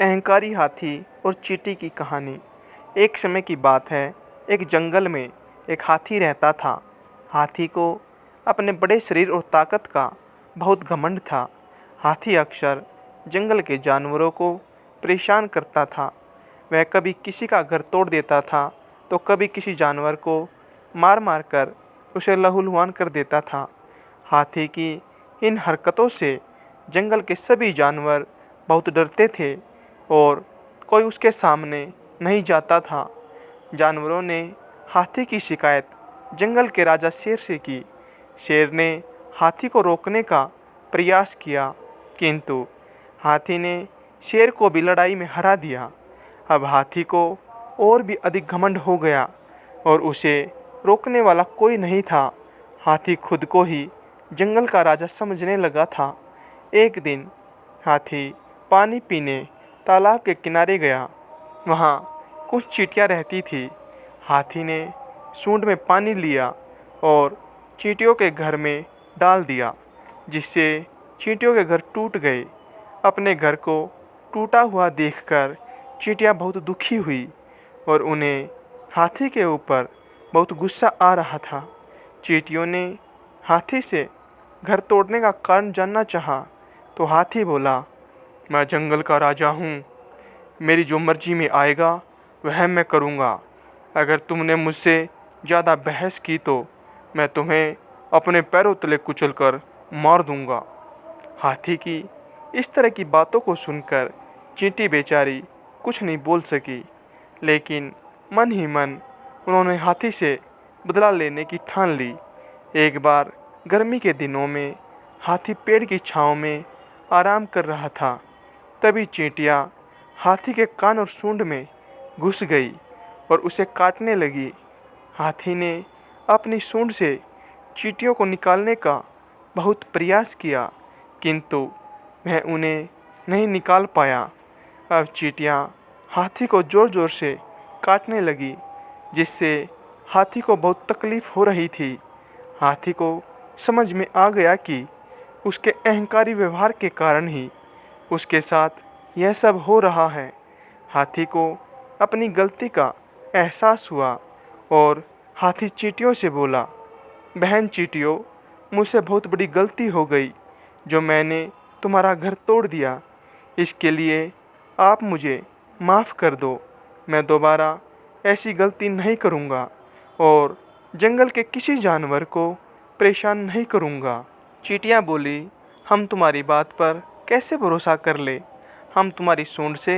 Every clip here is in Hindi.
अहंकारी हाथी और चींटी की कहानी। एक समय की बात है, एक जंगल में एक हाथी रहता था। हाथी को अपने बड़े शरीर और ताकत का बहुत घमंड था। हाथी अक्सर जंगल के जानवरों को परेशान करता था। वह कभी किसी का घर तोड़ देता था, तो कभी किसी जानवर को मार मार कर उसे लहूलुहान कर देता था। हाथी की इन हरकतों से जंगल के सभी जानवर बहुत डरते थे और कोई उसके सामने नहीं जाता था। जानवरों ने हाथी की शिकायत जंगल के राजा शेर से की। शेर ने हाथी को रोकने का प्रयास किया, किंतु हाथी ने शेर को भी लड़ाई में हरा दिया। अब हाथी को और भी अधिक घमंड हो गया और उसे रोकने वाला कोई नहीं था। हाथी खुद को ही जंगल का राजा समझने लगा था। एक दिन हाथी पानी पीने तालाब के किनारे गया। वहाँ कुछ चींटियाँ रहती थी। हाथी ने सूंड में पानी लिया और चींटियों के घर में डाल दिया, जिससे चींटियों के घर टूट गए। अपने घर को टूटा हुआ देखकर चींटियाँ बहुत दुखी हुई और उन्हें हाथी के ऊपर बहुत गुस्सा आ रहा था। चींटियों ने हाथी से घर तोड़ने का कारण जानना चाहा, तो हाथी बोला, मैं जंगल का राजा हूँ। मेरी जो मर्जी में आएगा वह मैं करूँगा। अगर तुमने मुझसे ज़्यादा बहस की तो मैं तुम्हें अपने पैरों तले कुचलकर मार दूँगा। हाथी की इस तरह की बातों को सुनकर चींटी बेचारी कुछ नहीं बोल सकी, लेकिन मन ही मन उन्होंने हाथी से बदला लेने की ठान ली। एक बार गर्मी के दिनों में हाथी पेड़ की छांव में आराम कर रहा था। तभी चींटियाँ हाथी के कान और सूंड में घुस गई और उसे काटने लगी। हाथी ने अपनी सूंड से चींटियों को निकालने का बहुत प्रयास किया, किंतु वह उन्हें नहीं निकाल पाया। अब चींटियाँ हाथी को ज़ोर ज़ोर से काटने लगी, जिससे हाथी को बहुत तकलीफ़ हो रही थी। हाथी को समझ में आ गया कि उसके अहंकारी व्यवहार के कारण ही उसके साथ यह सब हो रहा है। हाथी को अपनी गलती का एहसास हुआ और हाथी चींटियों से बोला, बहन चींटियों, मुझसे बहुत बड़ी गलती हो गई जो मैंने तुम्हारा घर तोड़ दिया। इसके लिए आप मुझे माफ़ कर दो। मैं दोबारा ऐसी गलती नहीं करूँगा और जंगल के किसी जानवर को परेशान नहीं करूँगा। चींटियाँ बोली, हम तुम्हारी बात पर कैसे भरोसा कर ले। हम तुम्हारी सूंड से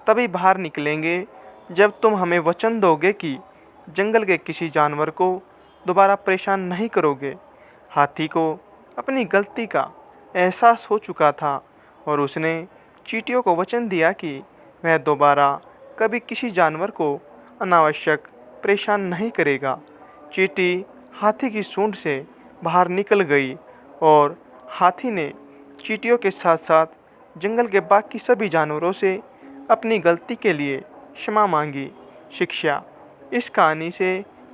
तभी बाहर निकलेंगे जब तुम हमें वचन दोगे कि जंगल के किसी जानवर को दोबारा परेशान नहीं करोगे। हाथी को अपनी गलती का एहसास हो चुका था और उसने चींटियों को वचन दिया कि वह दोबारा कभी किसी जानवर को अनावश्यक परेशान नहीं करेगा। चींटी हाथी की सूंड से बाहर निकल गई और हाथी ने चींटियों के साथ साथ जंगल के बाकी सभी जानवरों से अपनी गलती के लिए क्षमा मांगी। शिक्षा। इस कहानी से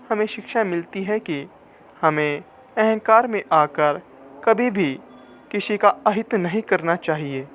हमें शिक्षा मिलती है कि हमें अहंकार में आकर कभी भी किसी का अहित नहीं करना चाहिए।